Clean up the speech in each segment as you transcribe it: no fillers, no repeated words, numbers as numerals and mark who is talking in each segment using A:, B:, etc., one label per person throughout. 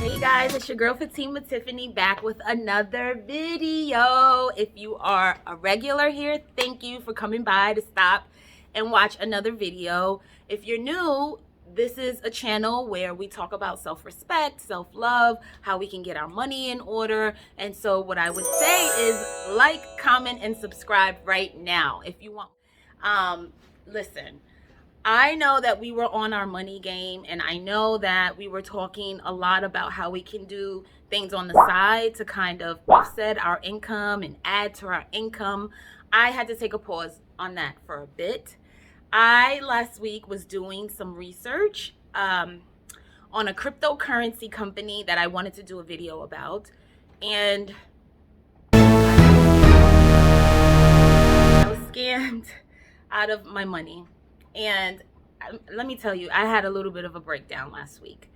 A: Hey guys, it's your girl Fatima Tiffany back with another video. If you are a regular here, thank you for coming by to stop and watch another video. If you're new, this is a channel where we talk about self-respect, self-love, how we can get our money in order. And so what I would say is like, comment, and subscribe right now if you want. Listen, I know that we were on our money game, and I know that we were talking a lot about how we can do things on the side to kind of offset our income and add to our income. I had to take a pause on that for a bit. I last week was doing some research on a cryptocurrency company that I wanted to do a video about, and I was scammed out of my money. And let me tell you, I had a little bit of a breakdown last week.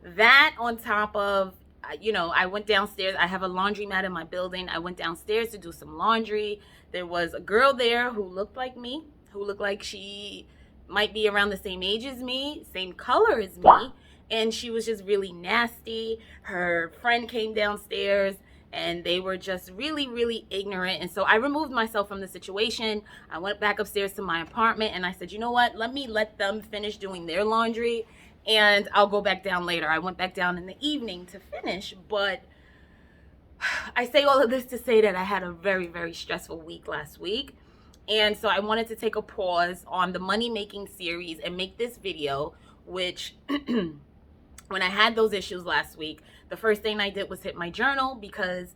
A: That on top of, I went downstairs. I have a laundromat in my building. I went downstairs to do some laundry. There was a girl there who looked like me, who looked like she might be around the same age as me, same color as me. And she was just really nasty. Her friend came downstairs, and they were just really, really ignorant. And so I removed myself from the situation. I went back upstairs to my apartment, and I said, you know what? Let them finish doing their laundry, and I'll go back down later. I went back down in the evening to finish, but I say all of this to say that I had a very, very stressful week last week. And so I wanted to take a pause on the money-making series and make this video, which when I had those issues last week, the first thing I did was hit my journal, because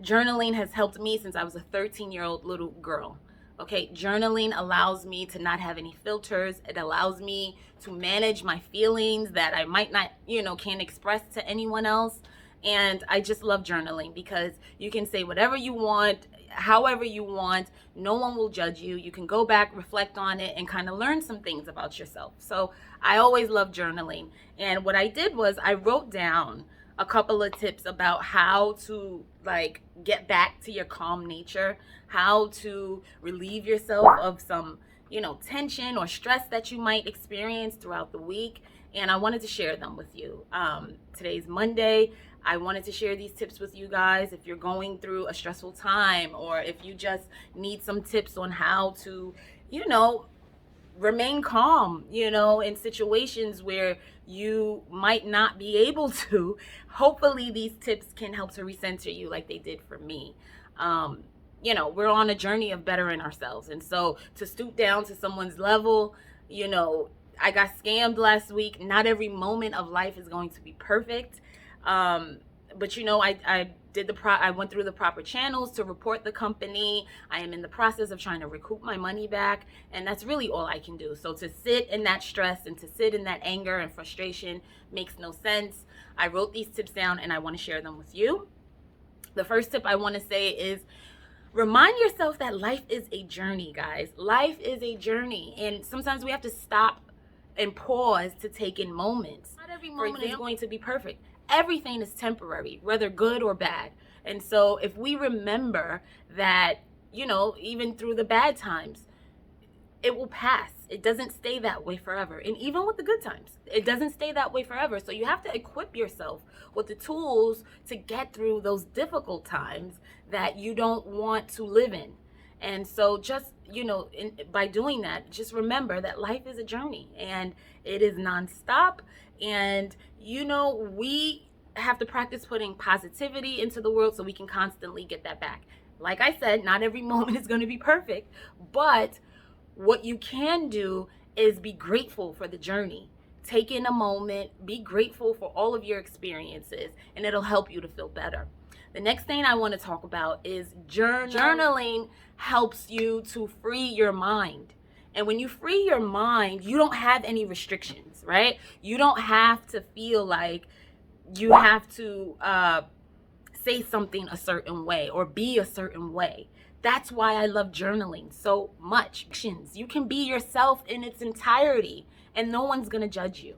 A: journaling has helped me since I was a 13-year-old little girl. Okay, journaling allows me to not have any filters. It allows me to manage my feelings that I might not, can't express to anyone else. And I just love journaling because you can say whatever you want, however you want. No one will judge you. You can go back, reflect on it, and kind of learn some things about yourself. So I always love journaling. And what I did was I wrote down a couple of tips about how to get back to your calm nature, how to relieve yourself of some, tension or stress that you might experience throughout the week. And I wanted to share them with you. Today's Monday. I wanted to share these tips with you guys if you're going through a stressful time, or if you just need some tips on how to, remain calm, in situations where you might not be able to. Hopefully these tips can help to recenter you like they did for me. We're on a journey of bettering ourselves. And so to stoop down to someone's level, I got scammed last week. Not every moment of life is going to be perfect. But I went through the proper channels to report the company. I am in the process of trying to recoup my money back, and that's really all I can do. So to sit in that stress and to sit in that anger and frustration makes no sense. I wrote these tips down, and I want to share them with you. The first tip I want to say is remind yourself that life is a journey, guys. Life is a journey, and sometimes we have to stop and pause to take in moments. Not every moment is going to be perfect. Everything is temporary, whether good or bad. And so if we remember that, even through the bad times, it will pass. It doesn't stay that way forever. And even with the good times, it doesn't stay that way forever. So you have to equip yourself with the tools to get through those difficult times that you don't want to live in. And so just, by doing that, just remember that life is a journey and it is nonstop. And, we have to practice putting positivity into the world so we can constantly get that back. Like I said, not every moment is going to be perfect, but what you can do is be grateful for the journey. Take in a moment, be grateful for all of your experiences, and it'll help you to feel better. The next thing I want to talk about is journaling helps you to free your mind. And when you free your mind, you don't have any restrictions, right? You don't have to feel like you have to say something a certain way or be a certain way. That's why I love journaling so much. You can be yourself in its entirety, and no one's going to judge you.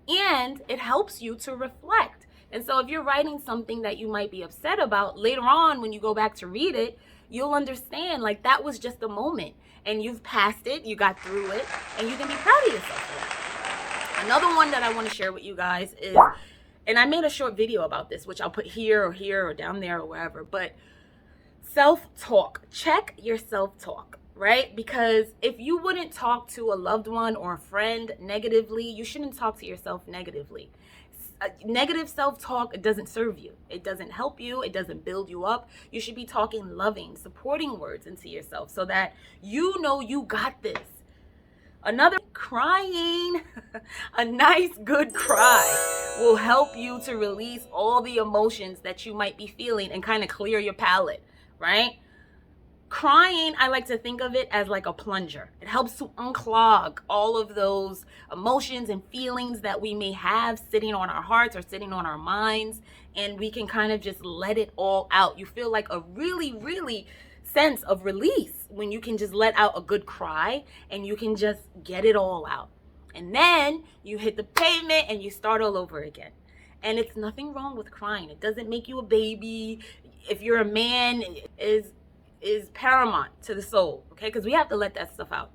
A: And it helps you to reflect. And so if you're writing something that you might be upset about, later on when you go back to read it, you'll understand that was just a moment and you've passed it, you got through it, and you can be proud of yourself for that. Another one that I want to share with you guys is And I made a short video about this, which I'll put here or down there or wherever. But self-talk, check your self-talk, right? Because if you wouldn't talk to a loved one or a friend negatively, you shouldn't talk to yourself negatively. Negative self-talk doesn't serve you. It doesn't help you. It doesn't build you up. You should be talking loving, supporting words into yourself so that you know you got this. Another, crying. A nice good cry will help you to release all the emotions that you might be feeling and kind of clear your palate, right? Crying, I like to think of it as like a plunger. It helps to unclog all of those emotions and feelings that we may have sitting on our hearts or sitting on our minds, and we can kind of just let it all out. You feel like a really sense of release when you can just let out a good cry and you can just get it all out. And then you hit the pavement and you start all over again. And it's nothing wrong with crying. It doesn't make you a baby. If you're a man, is paramount to the soul, okay? Because we have to let that stuff out.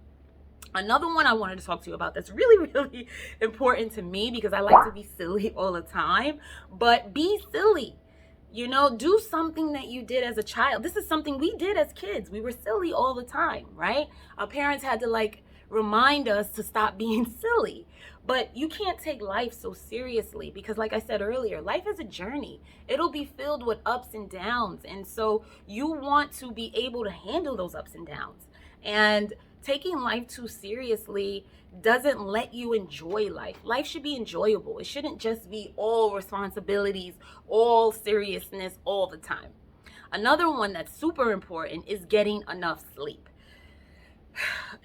A: Another one I wanted to talk to you about that's really important to me, because I like to be silly all the time, but be silly. You know, do something that you did as a child. This is something we did as kids. We were silly all the time, right? Our parents had to like remind us to stop being silly. But you can't take life so seriously because, like I said earlier, life is a journey. It'll be filled with ups and downs. And so you want to be able to handle those ups and downs. And taking life too seriously doesn't let you enjoy life. Life should be enjoyable. It shouldn't just be all responsibilities, all seriousness all the time. Another one that's super important is getting enough sleep.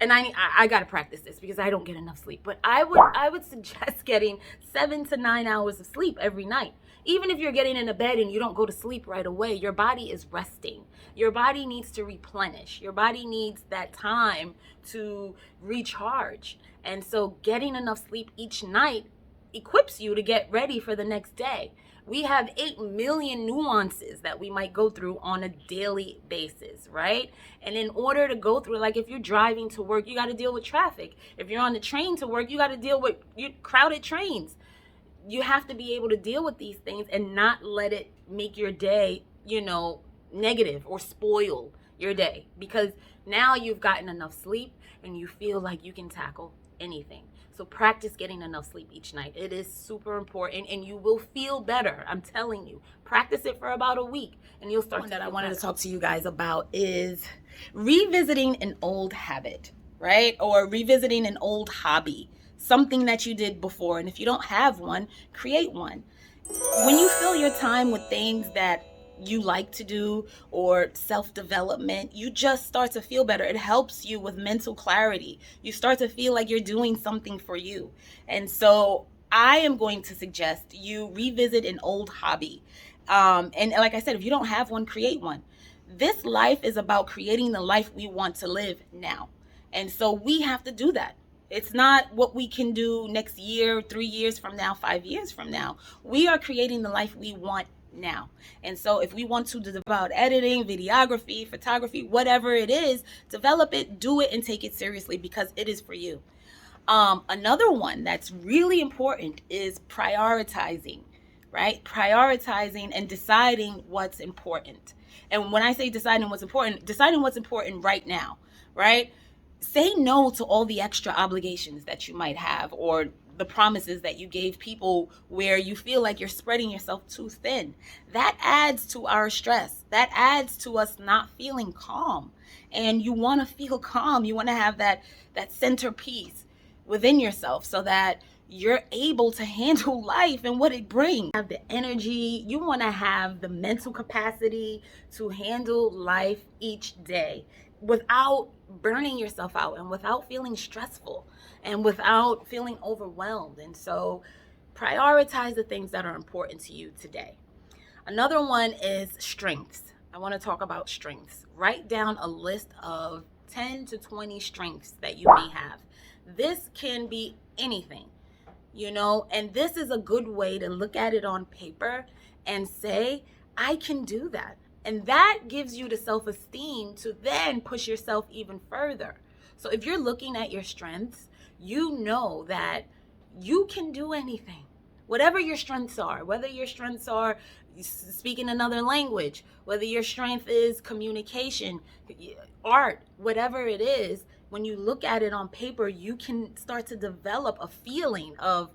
A: And I got to practice this because I don't get enough sleep, but I would suggest getting 7 to 9 hours of sleep every night. Even if you're getting into bed and you don't go to sleep right away, your body is resting. Your body needs to replenish. Your body needs that time to recharge. And so getting enough sleep each night equips you to get ready for the next day. We have 8 million nuances that we might go through on a daily basis, right? And in order to go through, like if you're driving to work, you got to deal with traffic. If you're on the train to work, you got to deal with crowded trains. You have to be able to deal with these things and not let it make your day, negative or spoil your day, because now you've gotten enough sleep and you feel like you can tackle anything. So practice getting enough sleep each night. It is super important and you will feel better. I'm telling you, practice it for about a week and you'll start. One that I wanted to talk to you guys about is revisiting an old habit, right? Or revisiting an old hobby, something that you did before. And if you don't have one, create one. When you fill your time with things that you like to do or self-development, you just start to feel better. It helps you with mental clarity. You start to feel like you're doing something for you. And so I am going to suggest you revisit an old hobby. And like I said, if you don't have one, create one. This life is about creating the life we want to live now. And so we have to do that. It's not what we can do next year, 3 years from now, 5 years from now. We are creating the life we want now. And so if we want to develop editing, videography, photography, whatever it is, develop it, do it, and take it seriously because it is for you. Another one that's really important is prioritizing, right? Prioritizing and deciding what's important. And when I say deciding what's important right now, right? Say no to all the extra obligations that you might have, or the promises that you gave people where you feel like you're spreading yourself too thin. That adds to our stress. That adds to us not feeling calm. And you want to feel calm. You want to have that centerpiece within yourself so that you're able to handle life and what it brings. Have the energy. You want to have the mental capacity to handle life each day without burning yourself out and without feeling stressful and without feeling overwhelmed. And so prioritize the things that are important to you today. Another one is strengths. I want to talk about strengths. Write down a list of 10 to 20 strengths that you may have. This can be anything, and this is a good way to look at it on paper and say, I can do that. And that gives you the self-esteem to then push yourself even further. So if you're looking at your strengths, you know that you can do anything, Whatever your strengths are, whether your strengths are speaking another language, whether your strength is communication, art, whatever it is, when you look at it on paper, you can start to develop a feeling of,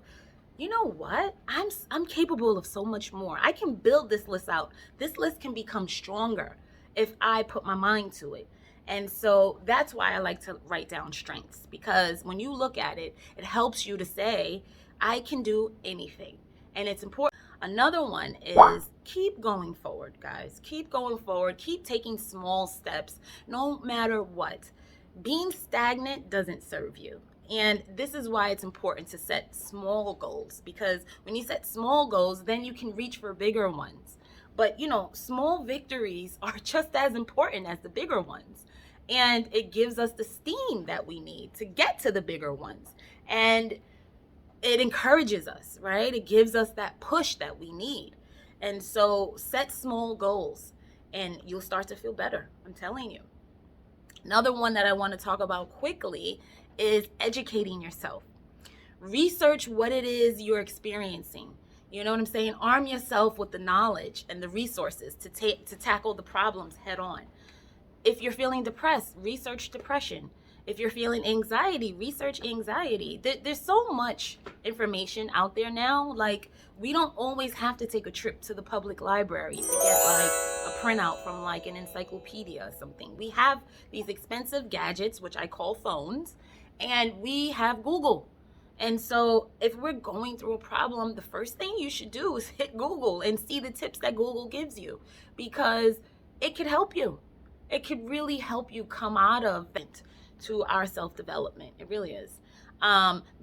A: you know what, I'm capable of so much more. I can build this list out. This list can become stronger if I put my mind to it. And so that's why I like to write down strengths, because when you look at it, it helps you to say, I can do anything. And it's important. Another one is keep going forward, guys. Keep going forward. Keep taking small steps, no matter what. Being stagnant doesn't serve you. And this is why it's important to set small goals, because when you set small goals, then you can reach for bigger ones. But, small victories are just as important as the bigger ones. And it gives us the steam that we need to get to the bigger ones. And it encourages us, right? It gives us that push that we need. And so set small goals and you'll start to feel better. I'm telling you. Another one that I want to talk about quickly is educating yourself. Research what it is you're experiencing. You know what I'm saying? Arm yourself with the knowledge and the resources to tackle the problems head on. If you're feeling depressed, research depression. If you're feeling anxiety, research anxiety. There's so much information out there now. Like, we don't always have to take a trip to the public library to get like a printout from like an encyclopedia or something. We have these expensive gadgets, which I call phones, and we have Google. And so if we're going through a problem, the first thing you should do is hit Google and see the tips that Google gives you, because it could help you. It could really help you come out of it to our self-development. It really is.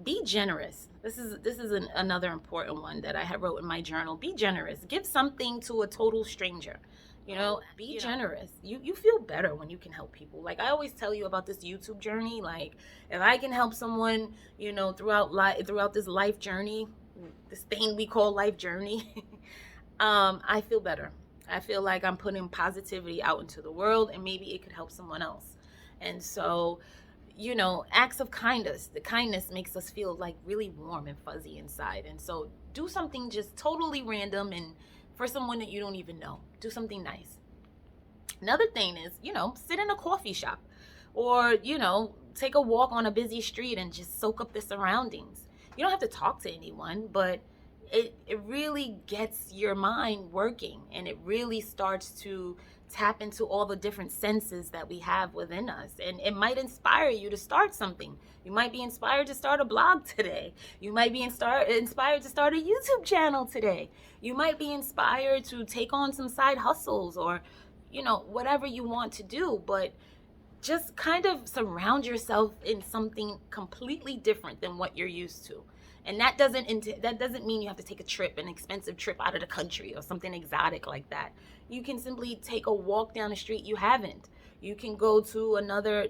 A: Be generous. This is another important one that I had wrote in my journal. Be generous. Give something to a total stranger. Be generous. You feel better when you can help people. Like, I always tell you about this YouTube journey. Like, if I can help someone, throughout this life journey, this thing we call life journey, I feel better. I feel like I'm putting positivity out into the world, and maybe it could help someone else. And so, acts of kindness. The kindness makes us feel like really warm and fuzzy inside. And so do something just totally random and for someone that you don't even know. Do something nice. Another thing is, sit in a coffee shop or, take a walk on a busy street and just soak up the surroundings. You don't have to talk to anyone, but it really gets your mind working, and it really starts to tap into all the different senses that we have within us. And it might inspire you to start something. You might be inspired to start a blog today. You might be inspired to start a YouTube channel today. You might be inspired to take on some side hustles or, whatever you want to do. But just kind of surround yourself in something completely different than what you're used to. And that doesn't mean you have to take an expensive trip out of the country or something exotic like that. You can simply take a walk down the street you haven't. You can go to another,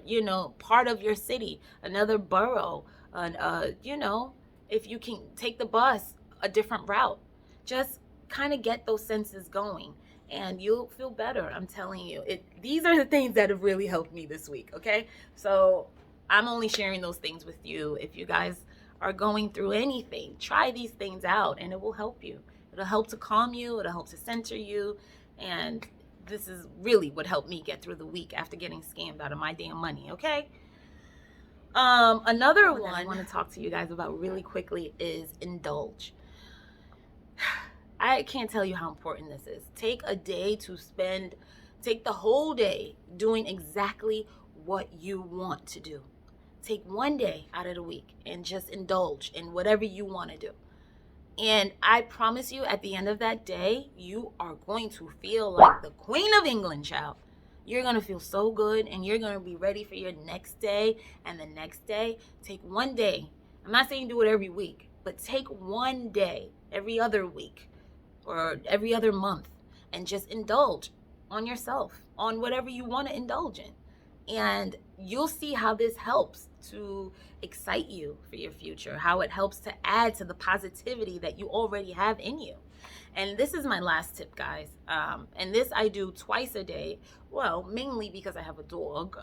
A: part of your city, another borough, if you can take the bus, a different route. Just kind of get those senses going and you'll feel better. I'm telling you, these are the things that have really helped me this week. Okay. So I'm only sharing those things with you. If you guys are going through anything, try these things out and it will help you. It'll help to calm you. It'll help to center you. And this is really what helped me get through the week after getting scammed out of my damn money. Okay. Another one I want to talk to you guys about really quickly is indulge. I can't tell you how important this is. Take the whole day doing exactly what you want to do. Take one day out of the week and just indulge in whatever you want to do. And I promise you, at the end of that day, you are going to feel like the Queen of England, child. You're going to feel so good and you're going to be ready for your next day and the next day. Take one day. I'm not saying do it every week, but take one day every other week or every other month and just indulge on yourself, on whatever you want to indulge in. And you'll see how this helps to excite you for your future, how it helps to add to the positivity that you already have in you. And this is my last tip, guys. And this I do twice a day. Well, mainly because I have a dog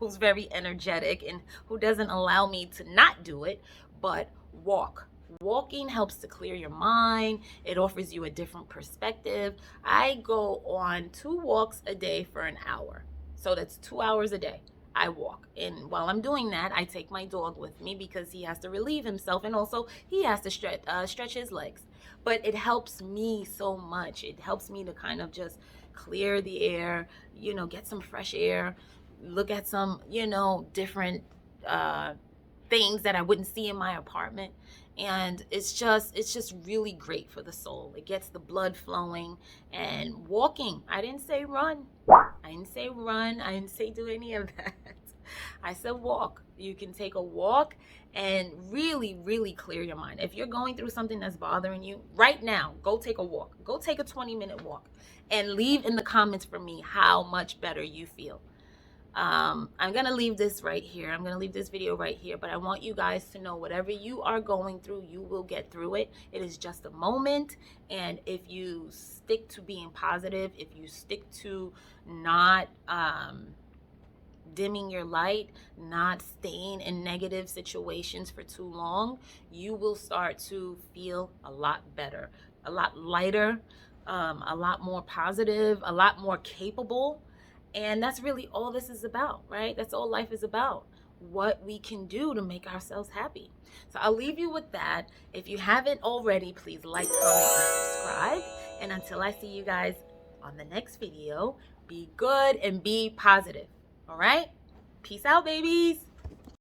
A: who's very energetic and who doesn't allow me to not do it, but walk. Walking helps to clear your mind. It offers you a different perspective. I go on 2 walks a day for an hour. So that's 2 hours a day. I walk. And while I'm doing that, I take my dog with me because he has to relieve himself, and also he has to stretch his legs. But it helps me so much. It helps me to kind of just clear the air, get some fresh air, look at some, different uh, things that I wouldn't see in my apartment. And it's just really great for the soul. It gets the blood flowing. And walking, I didn't say run. I didn't say run. I didn't say do any of that. I said walk. You can take a walk and really, really clear your mind. If you're going through something that's bothering you right now, go take a walk. Go take a 20-minute walk and leave in the comments for me how much better you feel. I'm going to leave this right here. I'm going to leave this video right here, but I want you guys to know whatever you are going through, you will get through it. It is just a moment. And if you stick to being positive, if you stick to not dimming your light, not staying in negative situations for too long, you will start to feel a lot better, a lot lighter, a lot more positive, a lot more capable. And that's really all this is about, right? That's all life is about. What we can do to make ourselves happy. So I'll leave you with that. If you haven't already, please like, comment, and subscribe. And until I see you guys on the next video, be good and be positive. All right? Peace out, babies.